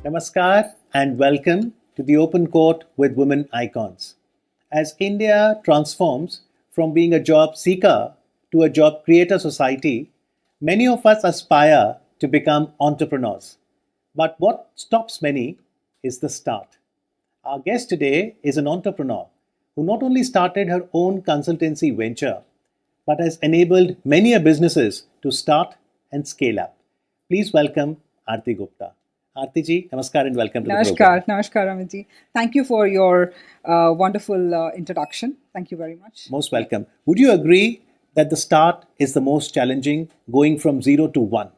Namaskar and welcome to the Open Court with Women Icons. As India transforms from being a job seeker to a job creator society, many of us aspire to become entrepreneurs. But what stops many is the start. Our guest today is an entrepreneur who not only started her own consultancy venture, but has enabled many businesses to start and scale up. Please welcome Aarti Gupta. Aarti ji, namaskar and welcome to the program. Namaskar, Amit ji. Thank you for your wonderful introduction. Thank you very much. Most welcome. Would you agree that the start is the most challenging, going from 0 to 1?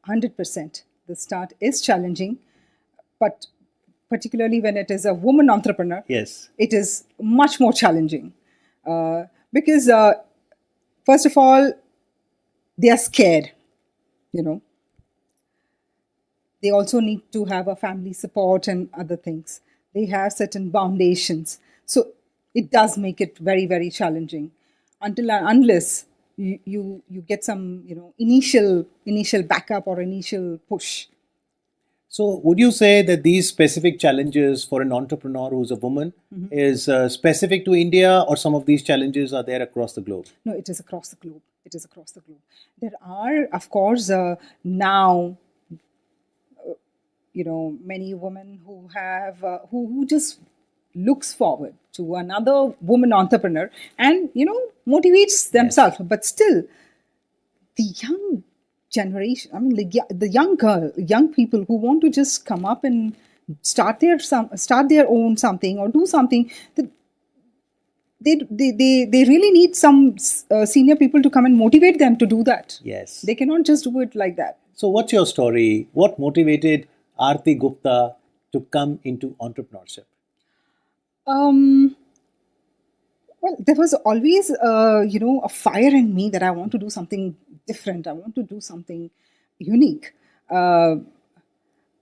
100%. The start is challenging, but particularly when it is a woman entrepreneur, Yes. it is much more challenging. Because first of all, they are scared, you know. They also need to have a family support and other things. They have certain foundations. So it does make it very, very challenging unless you get some, initial backup or initial push. So, would you say that these specific challenges for an entrepreneur who's a woman is specific to India, or some of these challenges are there across the globe? No, it is across the globe. It is across the globe. There are, of course, now, many women who have who just looks forward to another woman entrepreneur and motivates themselves. Yes. But still, the young generation, the young people who want to just come up and start their own something or do something, they really need some senior people to come and motivate them to do that. Yes. They cannot just do it like that. So, what's your story? What motivated Aarti Gupta to come into entrepreneurship? Well, there was always, a fire in me that I want to do something different. I want to do something unique. Whatever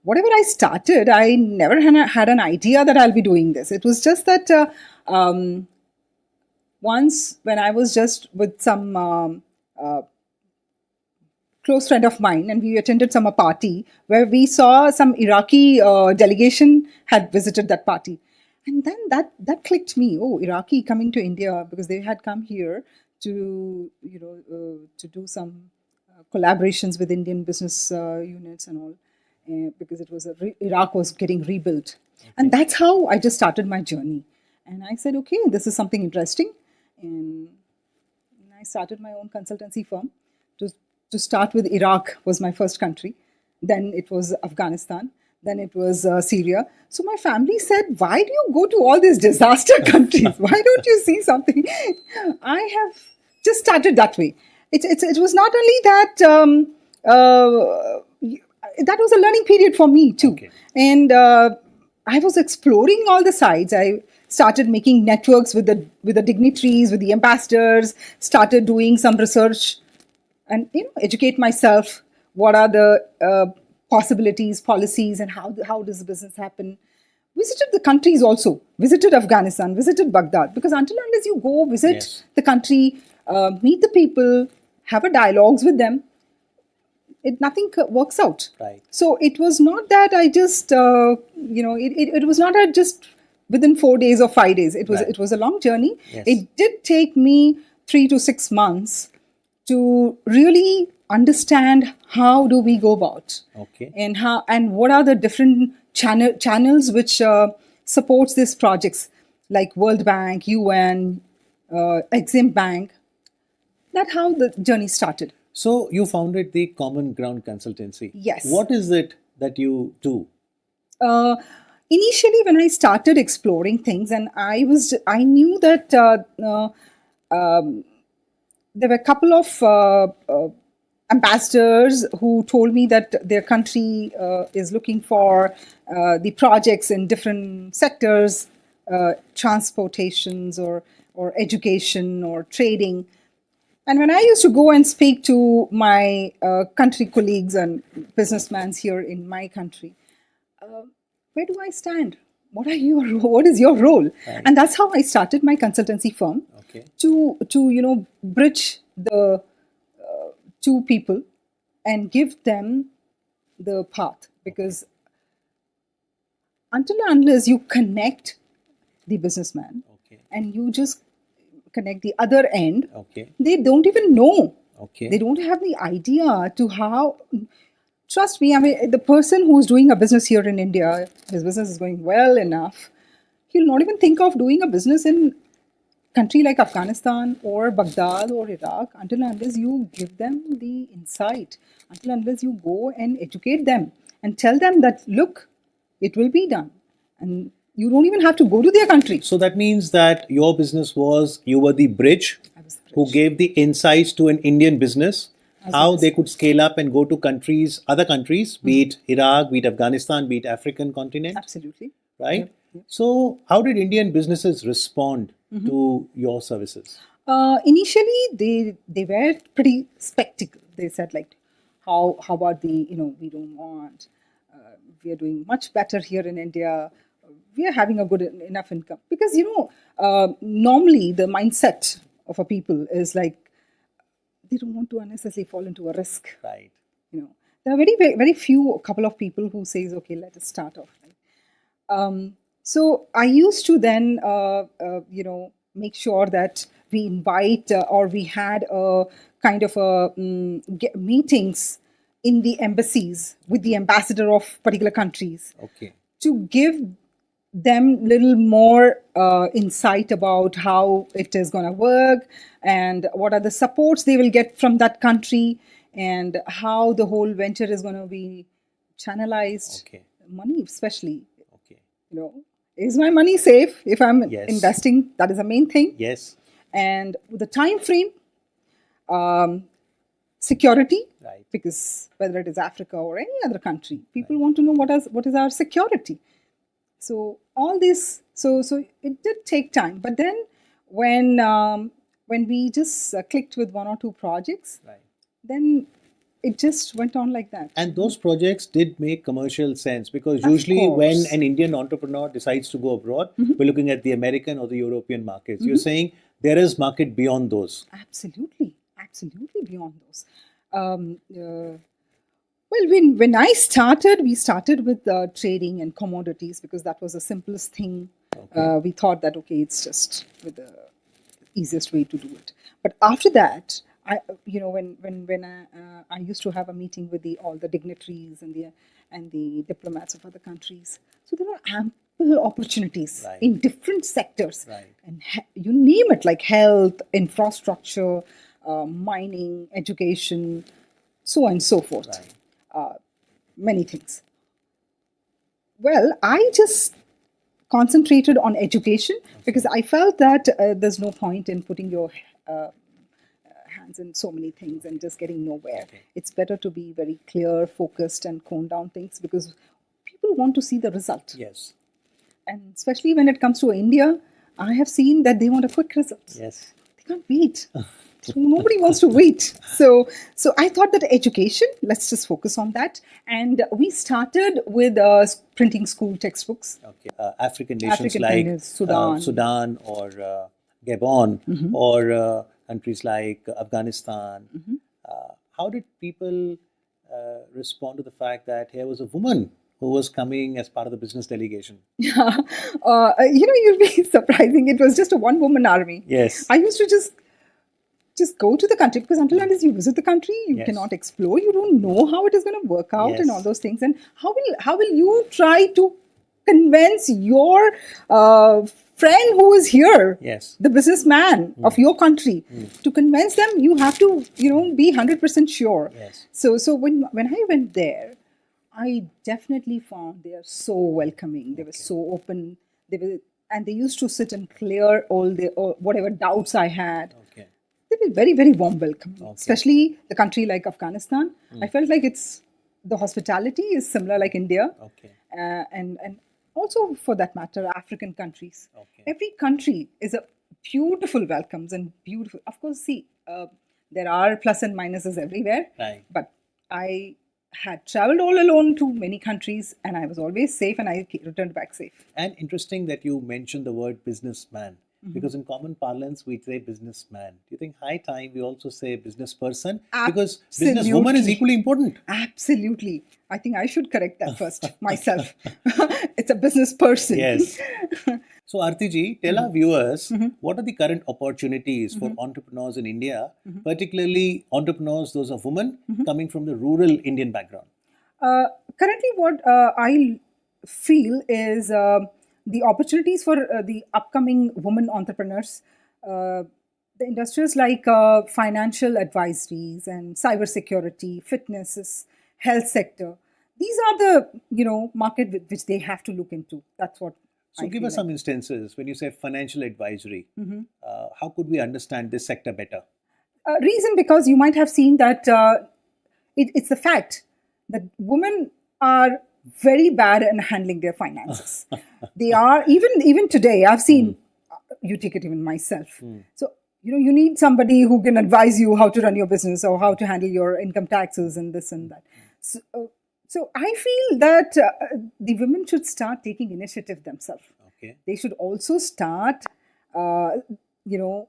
I started, I never had an idea that I'll be doing this. It was just that once when I was just with some close friend of mine, and we attended some party where we saw some Iraqi delegation had visited that party. And then that clicked me. Oh, Iraqi coming to India, because they had come here to to do some collaborations with Indian business units and all, because it was Iraq was getting rebuilt. Okay. And that's how I just started my journey. And I said, okay, this is something interesting, and I started my own consultancy firm. To start with, Iraq was my first country. Then it was Afghanistan. Then it was Syria. So my family said, why do you go to all these disaster countries? Why don't you see something? I have just started that way. It was not only that, that was a learning period for me too. Okay. And I was exploring all the sides. I started making networks with the dignitaries, with the ambassadors, started doing some research and educate myself. What are the possibilities, policies, and how does business happen? Visited the countries also. Visited Afghanistan, visited Baghdad. Because until unless you go visit yes. the country, meet the people, have a dialogues with them, nothing works out. Right. So it was not that I just, it was not that just within 4 days or 5 days. It was a long journey. Yes. It did take me 3 to 6 months to really understand how do we go about, okay, and what are the different channels which supports these projects, like World Bank, UN, Exim Bank. That's how the journey started. So you founded the Common Ground Consultancy. Yes. What is it that you do? Initially, when I started exploring things, and I knew that there were a couple of ambassadors who told me that their country is looking for the projects in different sectors, transportations or education or trading. And when I used to go and speak to my country colleagues and businessmen here in my country, where do I stand? What is your role? Right. And that's how I started my consultancy firm. Okay. To bridge the two people and give them the path, because until and unless you connect the businessman Okay. and you just connect the other end, Okay. they don't even know. Okay. They don't have the idea to how. Trust me, I mean, the person who's doing a business here in India, his business is going well enough, he'll not even think of doing a business in country like Afghanistan or Baghdad or Iraq until and unless you give them the insight, until and unless you go and educate them and tell them that, look, it will be done. And you don't even have to go to their country. So that means that your business was, you were the bridge I was the who bridge. gave the insights to an Indian business, As how it they is. could scale up and go to countries, other countries, be it Iraq, be it Afghanistan, be it African continent, Absolutely. right? Yep, yep. So how did Indian businesses respond to your services? Initially, they were pretty skeptical. They said like, how about the we don't want. We are doing much better here in India. We are having a good enough income because normally the mindset of a people is like they don't want to unnecessarily fall into a risk. Right. There are very few, a couple of people who says, okay, let us start off. So I used to then, make sure that we invite or we had a kind of meetings in the embassies with the ambassador of particular countries Okay. to give them little more insight about how it is going to work and what are the supports they will get from that country and how the whole venture is going to be channelized. Okay. Money especially, Okay. is my money safe if I'm Yes. investing? That is the main thing. Yes. And the time frame, security, Right. because whether it is Africa or any other country, people want to know what is our security. So all this, so it did take time, but then when we just clicked with one or two projects, Right. then it just went on like that. And those projects did make commercial sense because Of usually when course. an Indian entrepreneur decides to go abroad, we're looking at the American or the European markets. You're saying there is market beyond those. Absolutely beyond those. Well, when I started, we started with trading and commodities because that was the simplest thing. Okay. We thought that okay, it's just with the easiest way to do it. But after that, I used to have a meeting with all the dignitaries and the diplomats of other countries. So there are ample opportunities Right. in different sectors, Right. and you name it, like health, infrastructure, mining, education, so on and so forth. Right. Many things. Well, I just concentrated on education because I felt that there's no point in putting your hands in so many things and just getting nowhere. Okay. It's better to be very clear, focused, and cone down things because people want to see the result. Yes. And especially when it comes to India, I have seen that they want a quick result. Yes. They can't wait. Nobody wants to wait. So I thought that education, let's just focus on that. And we started with printing school textbooks. Okay. African nations African like countries, Sudan. Sudan or Gabon or countries like Afghanistan. How did people respond to the fact that here was a woman who was coming as part of the business delegation? You'll be surprising. It was just a one-woman army. Yes. I used to just go to the country because until unless you visit the country, you Yes. cannot explore. You don't know how it is going to work out and Yes. all those things. And how will you try to convince your friend who is here, Yes. the businessman of your country, to convince them? You have to, be 100% sure. Yes. So when I went there, I definitely found they are so welcoming. They were so open. And they used to sit and clear all whatever doubts I had. Okay. They were very, very warm welcome, especially the country like Afghanistan. I felt like the hospitality is similar like India, Okay. and also for that matter, African countries. Okay. Every country is a beautiful welcomes and beautiful. Of course, see, there are plus and minuses everywhere, Right. but I had traveled all alone to many countries, and I was always safe, and I returned back safe. And interesting that you mentioned the word businessman. Because in common parlance, we say businessman. Do you think high time we also say business person? Because businesswoman is Absolutely. equally important. Absolutely. I think I should correct that first myself. It's a business person. Yes. So, Aarti ji, tell our viewers what are the current opportunities for entrepreneurs in India, particularly entrepreneurs, those of women coming from the rural Indian background? Currently, what I feel is the opportunities for the upcoming women entrepreneurs. The industries like financial advisories and cybersecurity, fitnesses, health sector. These are the market which they have to look into. That's what. So, I give feel us some instances when you say financial advisory. How could we understand this sector better? Reason because you might have seen that it's the fact that women are very bad in handling their finances. They are even today. I've seen you take it even myself. So you need somebody who can advise you how to run your business or how to handle your income taxes and this and that. So I feel that the women should start taking initiative themselves. Okay. They should also start, gaining,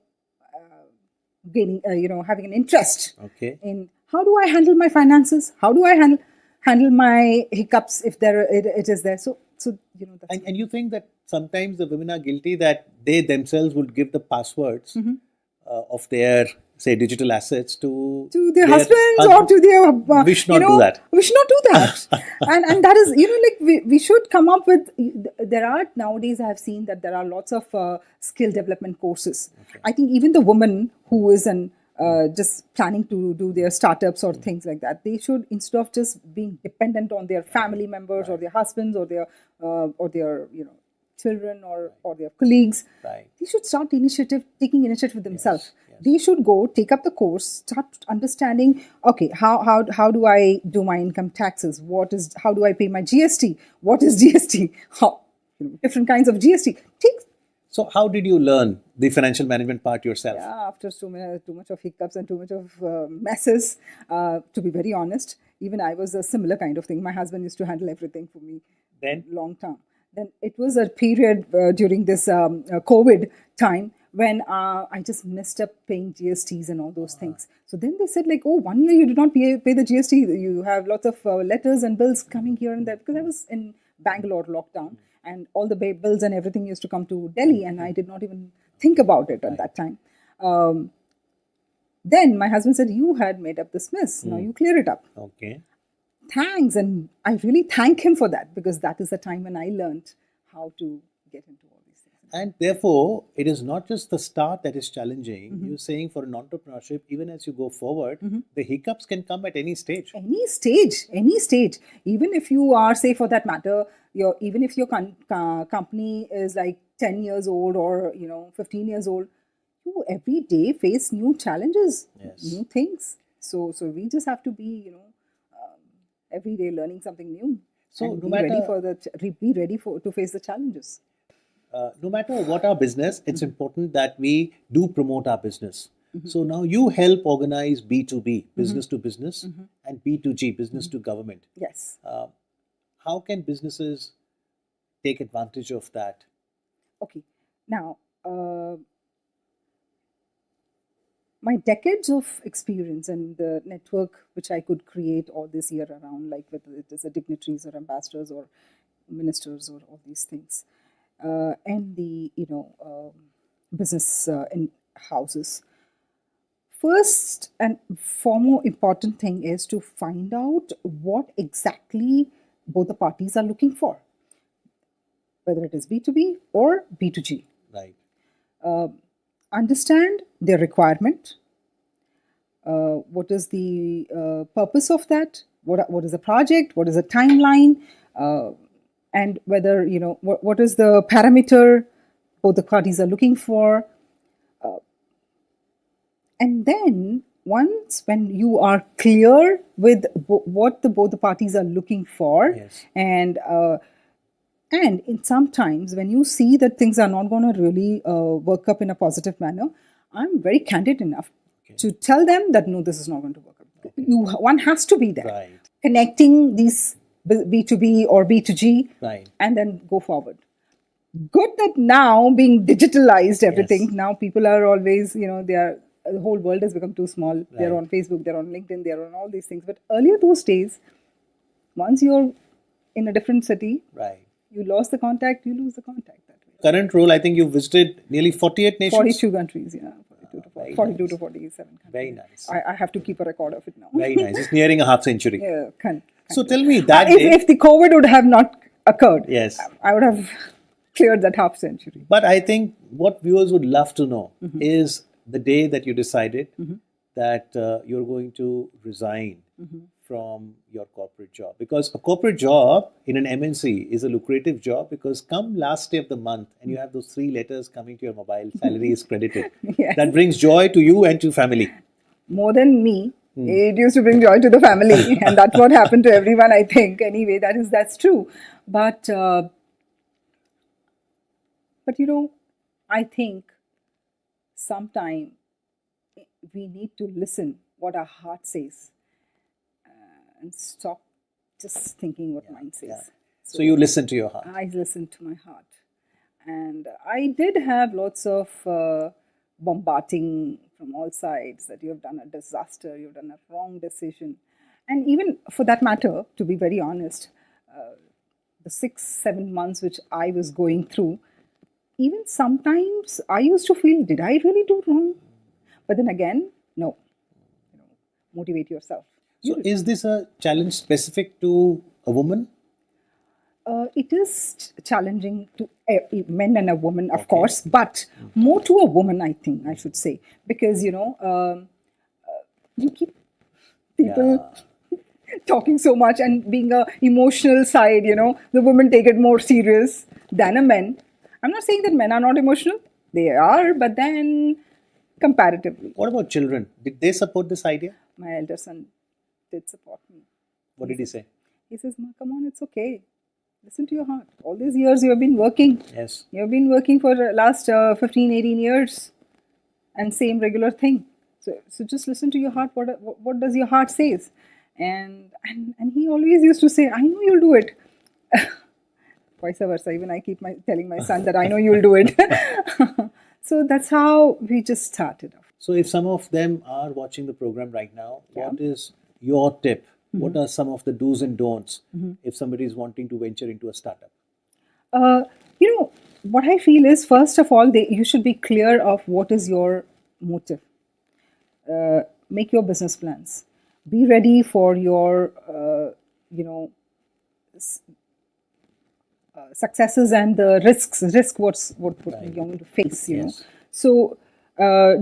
having an interest in how do I handle my finances? How do I handle my hiccups if it is there? So that's And you think that sometimes the women are guilty that they themselves would give the passwords of their, say, digital assets to their husbands or to their we should not do that. We should not do that. and that is like we should come up with. There are nowadays I have seen that there are lots of skill development courses. I think even the woman who is just planning to do their startups or things like that, they should, instead of just being dependent on their family members or their husbands or their children or their colleagues, they should start taking initiative themselves. They should go take up the course, start understanding. Okay, how do I do my income taxes? How do I pay my GST? What is GST? Different kinds of GST. So, how did you learn the financial management part yourself? Yeah, after too much of hiccups and too much of messes. To be very honest, even I was a similar kind of thing. My husband used to handle everything for me. Then long term. Then it was a period during this COVID time when I just messed up paying GSTs and all those things. So then they said like, oh, 1 year you did not pay the GST. You have lots of letters and bills coming here and there, because I was in Bangalore lockdown and all the bills and everything used to come to Delhi, and I did not even think about it at that time. Then my husband said, you had made up this mess. Now you clear it up. Okay. Thanks, and I really thank him for that, because that is the time when I learned how to get into all these things. And therefore, it is not just the start that is challenging. You're saying for an entrepreneurship, even as you go forward, the hiccups can come at any stage. Any stage. Even if you are, say for that matter, even if your company is like 10 years old or 15 years old, you every day face new challenges, new things. So we just have to be every day learning something new. So be ready to face the challenges. No matter what our business, it's important that we do promote our business. So now you help organize B2B, business to business, and B2G, business to government. Yes. How can businesses take advantage of that? Okay. Now, my decades of experience and the network which I could create all this year around, like whether it is dignitaries or ambassadors or ministers or all these things, and the business in houses. First and foremost important thing is to find out what exactly both the parties are looking for, whether it is B2B or B2G. Right. Understand their requirement. What is the purpose of that? What is the project? What is the timeline? And whether what is the parameter both the parties are looking for. And then once when you are clear with what both the parties are looking for, and in sometimes when you see that things are not going to really work up in a positive manner, I'm very candid enough to tell them that no, this is not going to work up. One has to be there, connecting these B2B or B2G, and then go forward. good that now being digitalized everything, Yes. now people are always, the whole world has become too small. They're Right. on Facebook, they're on LinkedIn, they're on all these things. But earlier those days, once you're in a different city, Right. you lost the contact, you lose the contact that way. Current role, I think you visited nearly 48 nations. 42 countries, 42 nice. to 47 countries. Very nice. I have to keep a record of it now. Very nice. It's nearing a half century. Yeah, So tell me that if, day. if the COVID would have not occurred, Yes. I would have cleared that half century. But I think what viewers would love to know Mm-hmm. is the day that you decided that you're going to resign Mm-hmm. from your corporate job. Because a corporate job in an MNC is a lucrative job, because come last day of the month and you have those 3 letters coming to your mobile, salary is credited. Yes. That brings joy to you and to family. More than me, it used to bring joy to the family, and that's what happened to everyone. I think anyway, that's true. But I think sometime we need to listen what our heart says and stop just thinking what mind says. Yeah. So you listen to your heart. I listened to my heart, and I did have lots of bombarding from all sides that you have done a disaster, you've done a wrong decision, and even for that matter, to be very honest, the 6-7 months which I was going through, even sometimes I used to feel, did I really do wrong? But then again, no. Motivate yourself. So is this a challenge specific to a woman? It is challenging to men and a woman, of course, but more to a woman, I think, I should say. Because, you keep people talking so much, and being a emotional side, the women take it more serious than a men. I'm not saying that men are not emotional. They are, but then comparatively. What about children? Did they support this idea? My elder son did support me. What did he say? He says, Ma, come on, it's okay. Listen to your heart. All these years you have been working. Yes. You have been working for the last 15, 18 years, and same regular thing. So just listen to your heart. What does your heart says? And he always used to say, I know you'll do it. Vice versa. Even I keep telling my son that I know you'll do it. So that's how we just started off. So if some of them are watching the program right now, what is your tip? What are some of the do's and don'ts if somebody is wanting to venture into a startup? What I feel is, first of all, you should be clear of what is your motive. Make your business plans. Be ready for your, successes and the risks. What you're going to face. Yes. So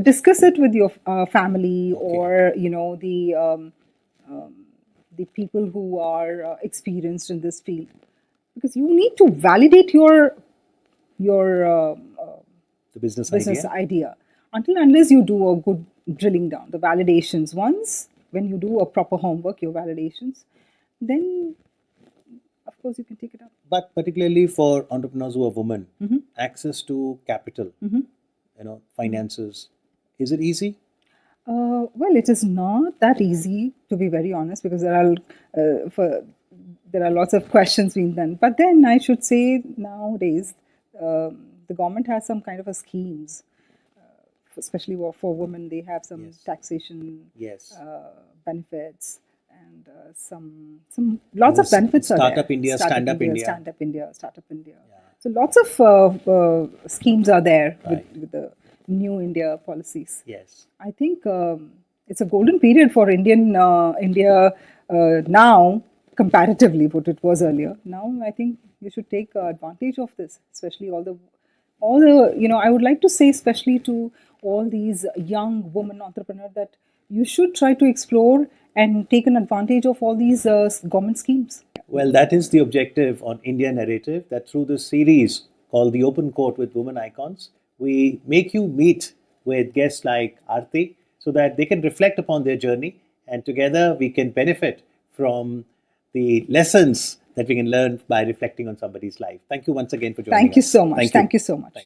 discuss it with your family, or the people who are experienced in this field, because you need to validate your The business idea. Until unless you do a good drilling down, the validations. Once when you do a proper homework, your validations, then of course you can take it up. But particularly for entrepreneurs who are women, access to capital, finances, is it easy? Well, it is not that easy, to be very honest, because there are lots of questions being done. But then I should say nowadays the government has some kind of a schemes, especially for women. They have some taxation benefits, and some lots of benefits are there. Startup India, Stand Up India. Startup India. So lots of schemes are there with the New India policies. Yes. I think it's a golden period for India now, comparatively what it was earlier. Now I think you should take advantage of this, especially all the I would like to say, especially to all these young women entrepreneurs, that you should try to explore and take an advantage of all these government schemes. Well, that is the objective on India Narrative, that through this series called The Open Court with Women Icons, we make you meet with guests like Aarti so that they can reflect upon their journey, and together we can benefit from the lessons that we can learn by reflecting on somebody's life. Thank you once again for joining us. Thank you so much. Thank you so much.